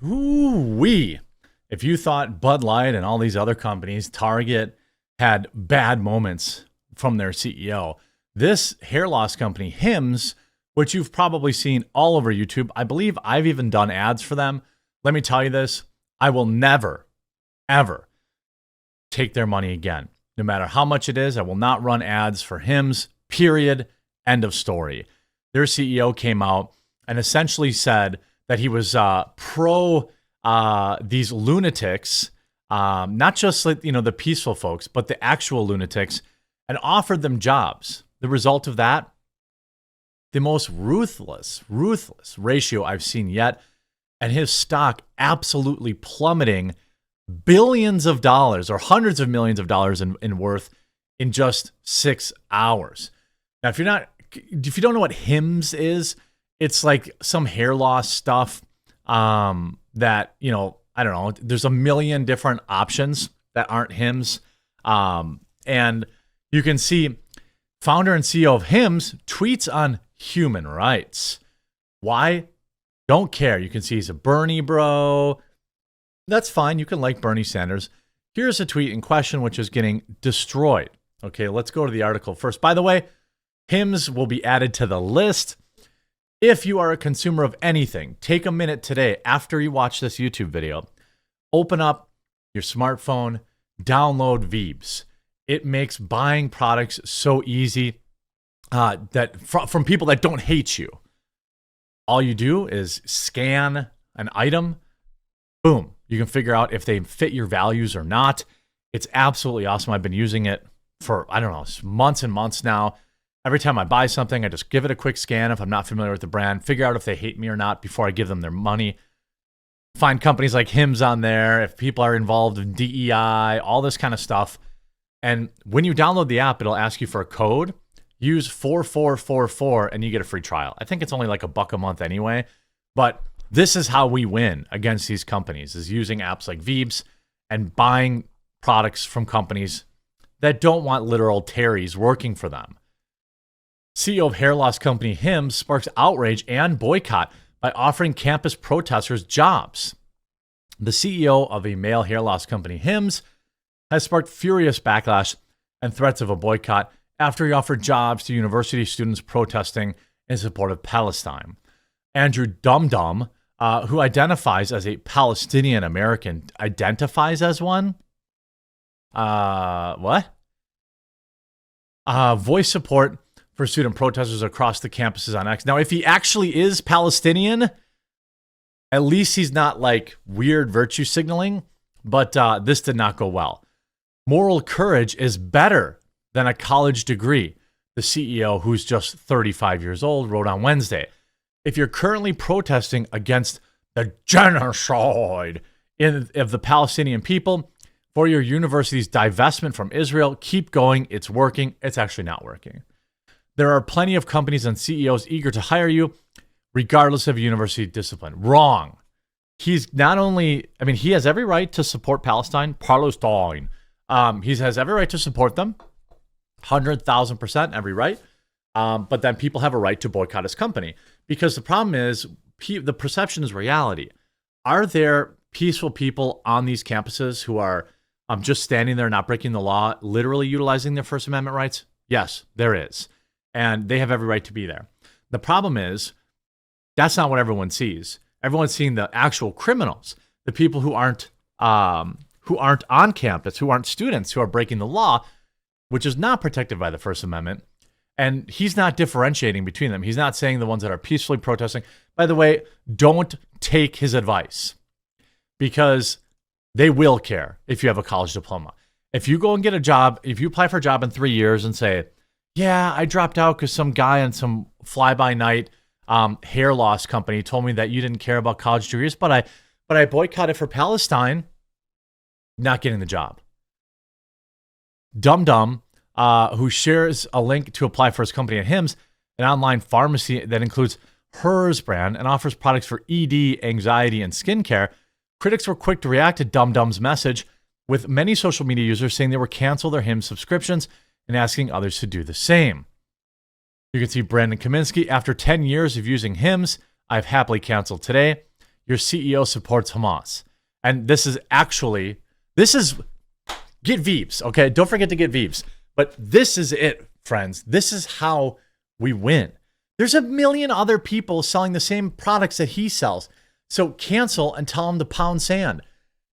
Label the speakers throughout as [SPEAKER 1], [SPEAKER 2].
[SPEAKER 1] Ooh-wee. If you thought Bud Light and all these other companies, Target, had bad moments from their CEO, this hair loss company, HIMS, which you've probably seen all over YouTube, I believe I've even done ads for them. Let me tell you this, I will never, ever take their money again. No matter how much it is, I will not run ads for HIMS, period, end of story. Their CEO came out and essentially said that he was pro these lunatics, not just the peaceful folks, but the actual lunatics, and offered them jobs. The result of that, the most ruthless ratio I've seen yet, and his stock absolutely plummeting billions of dollars or hundreds of millions of dollars in worth in just 6 hours. Now, if you don't know what HIMS is, it's like some hair loss stuff that, I don't know, there's a million different options that aren't HIMS. And you can see founder and CEO of HIMS tweets on human rights. Why? Don't care. You can see he's a Bernie bro. That's fine. You can like Bernie Sanders. Here's a tweet in question, which is getting destroyed. Okay, let's go to the article first. By the way, HIMS will be added to the list. If you are a consumer of anything, take a minute today after you watch this YouTube video, open up your smartphone, download Veebs. It makes buying products so easy that from people that don't hate you. All you do is scan an item, boom. You can figure out if they fit your values or not. It's absolutely awesome. I've been using it for, months and months now. Every time I buy something, I just give it a quick scan if I'm not familiar with the brand, figure out if they hate me or not before I give them their money. Find companies like HIMS on there, if people are involved in DEI, all this kind of stuff. And when you download the app, it'll ask you for a code. Use 4444 and you get a free trial. I think it's only like $1 a month anyway. But this is how we win against these companies, is using apps like Veebs and buying products from companies that don't want literal Terrys working for them. CEO of hair loss company HIMS sparks outrage and boycott by offering campus protesters jobs. The CEO of a male hair loss company, HIMS, has sparked furious backlash and threats of a boycott after he offered jobs to university students protesting in support of Palestine. Andrew Dumdum, who identifies as a Palestinian American, identifies as one? What? Voice support for student protesters across the campuses on X. Now, if he actually is Palestinian, at least he's not like weird virtue signaling, but this did not go well. Moral courage is better than a college degree, the CEO, who's just 35 years old, wrote on Wednesday. If you're currently protesting against the genocide of the Palestinian people for your university's divestment from Israel, keep going. It's working. It's actually not working. There are plenty of companies and CEOs eager to hire you, regardless of university discipline. Wrong. He's not only, he has every right to support Palestine. He has every right to support them. 100,000% every right. But then people have a right to boycott his company. Because the problem is, the perception is reality. Are there peaceful people on these campuses who are just standing there, not breaking the law, literally utilizing their First Amendment rights? Yes, there is. And they have every right to be there. The problem is, that's not what everyone sees. Everyone's seeing the actual criminals, the people who aren't on campus, who aren't students, who are breaking the law, which is not protected by the First Amendment. And he's not differentiating between them. He's not saying the ones that are peacefully protesting. By the way, don't take his advice, because they will care if you have a college diploma. If you go and get a job, if you apply for a job in 3 years and say, yeah, I dropped out because some guy in some fly-by-night hair loss company told me that you didn't care about college degrees, but I boycotted for Palestine, not getting the job. Dumdum, who shares a link to apply for his company at HIMS, an online pharmacy that includes Hers brand and offers products for ED, anxiety, and skincare. Critics were quick to react to Dumdum's message, with many social media users saying they were cancel their HIMS subscriptions and asking others to do the same. You can see Brandon Kaminsky, after 10 years of using HIMS, I've happily canceled today. your CEO supports Hamas. And this is get Veeps, okay? Don't forget to get Veeps. But this is it, friends. This is how we win. There's a million other people selling the same products that he sells. So cancel and tell him to pound sand.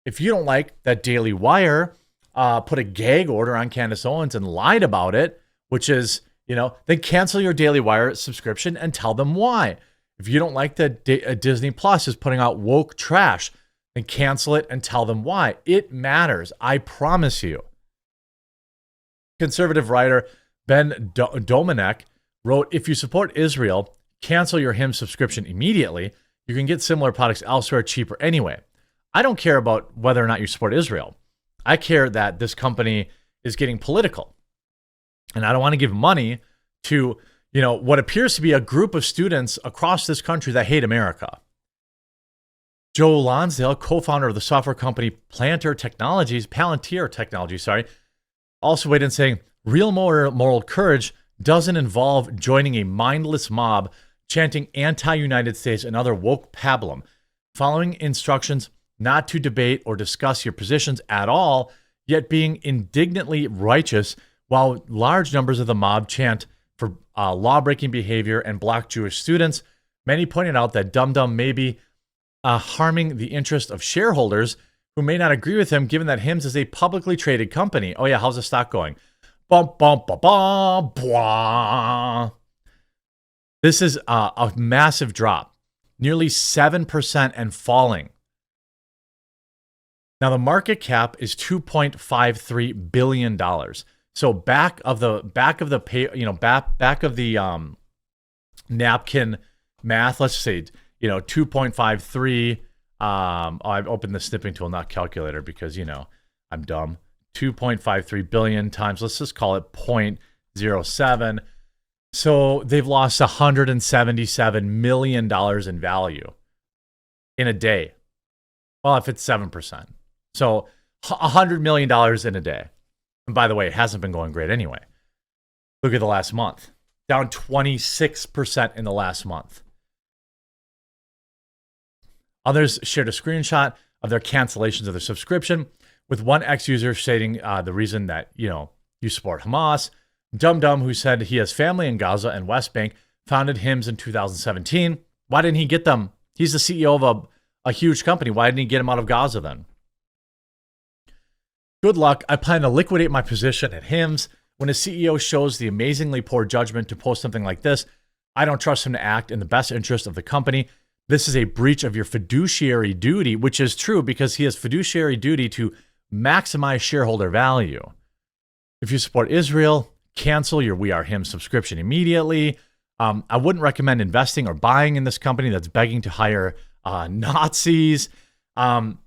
[SPEAKER 1] If you don't like that Daily Wire put a gag order on Candace Owens and lied about it, which is, then cancel your Daily Wire subscription and tell them why. If you don't like that Disney Plus is putting out woke trash, then cancel it and tell them why. It matters. I promise you. Conservative writer Ben Domenech wrote, if you support Israel, cancel your HIMS subscription immediately. You can get similar products elsewhere cheaper anyway. I don't care about whether or not you support Israel. I care that this company is getting political. And I don't want to give money to, what appears to be a group of students across this country that hate America. Joe Lonsdale, co-founder of the software company Palantir Technologies, also weighed in saying, real moral courage doesn't involve joining a mindless mob chanting anti-United States and other woke pablum, following instructions not to debate or discuss your positions at all, yet being indignantly righteous while large numbers of the mob chant for law-breaking behavior and black Jewish students. Many pointed out that Dum Dum may be harming the interest of shareholders who may not agree with him, given that HIMS is a publicly traded company. Oh yeah, how's the stock going? Bum, bum, ba, ba, blah. This is a massive drop, nearly 7% and falling. Now the market cap is $2.53 billion. So back of the napkin math, let's say 2.53. I've opened the snipping tool, not calculator, because I'm dumb. 2.53 billion times, let's just call it 0.07. So they've lost $177 million in value in a day. Well, if it's 7%. So $100 million in a day. And by the way, it hasn't been going great anyway. Look at the last month. Down 26% in the last month. Others shared a screenshot of their cancellations of their subscription, with one ex-user stating the reason that, you support Hamas. Dum Dum, who said he has family in Gaza and West Bank, founded HIMS in 2017. Why didn't he get them? He's the CEO of a huge company. Why didn't he get him out of Gaza then? Good luck. I plan to liquidate my position at HIMS. When a CEO shows the amazingly poor judgment to post something like this, I don't trust him to act in the best interest of the company. This is a breach of your fiduciary duty, which is true because he has fiduciary duty to maximize shareholder value. If you support Israel, cancel your We Are HIMS subscription immediately. I wouldn't recommend investing or buying in this company that's begging to hire Nazis. Again,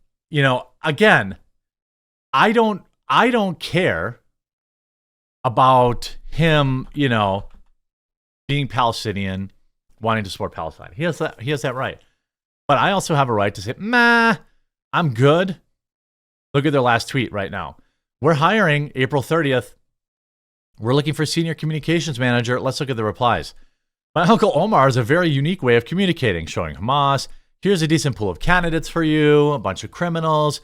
[SPEAKER 1] I don't care about him, being Palestinian, wanting to support Palestine. He has that right. But I also have a right to say, I'm good. Look at their last tweet right now. We're hiring April 30th. We're looking for senior communications manager. Let's look at the replies. My Uncle Omar is a very unique way of communicating, showing Hamas. Here's a decent pool of candidates for you, a bunch of criminals.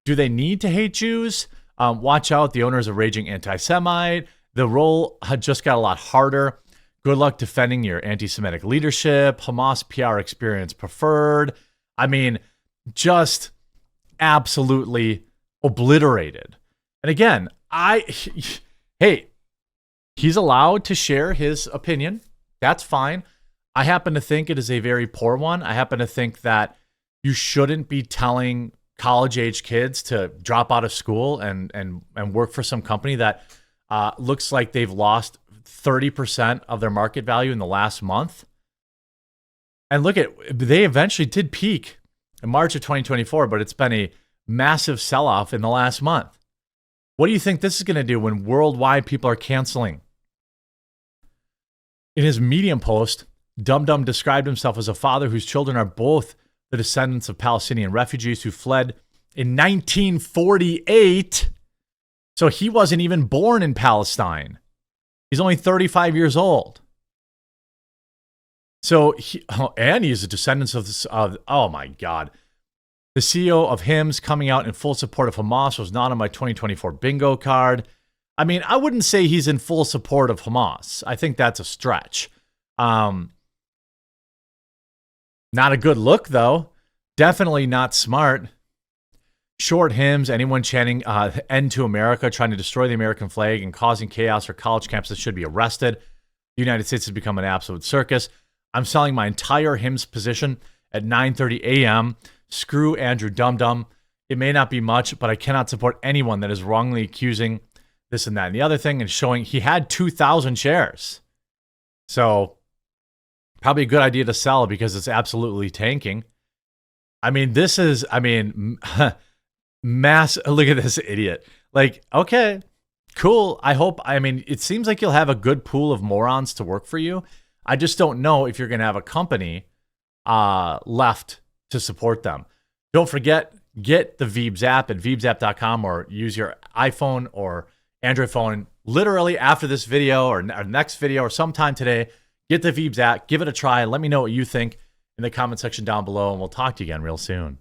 [SPEAKER 1] Do they need to hate Jews? Watch out, the owner is a raging anti-Semite. The role had just got a lot harder. Good luck defending your anti-Semitic leadership. Hamas PR experience preferred. I mean, just absolutely obliterated. And again, hey, he's allowed to share his opinion. That's fine. I happen to think it is a very poor one. I happen to think that you shouldn't be telling college-age kids to drop out of school and work for some company that looks like they've lost 30% of their market value in the last month. And they eventually did peak in March of 2024, but it's been a massive sell-off in the last month. What do you think this is going to do when worldwide people are canceling? In his Medium post, Dum Dum described himself as a father whose children are both the descendants of Palestinian refugees who fled in 1948. So he wasn't even born in Palestine. He's only 35 years old. So, and he's a descendant of this. Oh my God. The CEO of HIMS coming out in full support of Hamas was not on my 2024 bingo card. I mean, I wouldn't say he's in full support of Hamas. I think that's a stretch. Not a good look, though. Definitely not smart. Short HIMS, anyone chanting end to America, trying to destroy the American flag and causing chaos for college campuses should be arrested. The United States has become an absolute circus. I'm selling my entire HIMS position at 9:30 a.m. Screw Andrew Dum Dum. It may not be much, but I cannot support anyone that is wrongly accusing this and that and the other thing and showing he had 2,000 shares. So probably a good idea to sell because it's absolutely tanking. I mean, this is, mass. Look at this idiot. Like, okay, cool. It seems like you'll have a good pool of morons to work for you. I just don't know if you're going to have a company left to support them. Don't forget, get the Veebs app at veebsapp.com or use your iPhone or Android phone literally after this video or next video or sometime today. Get the Veebs app, give it a try. Let me know what you think in the comment section down below, and we'll talk to you again real soon.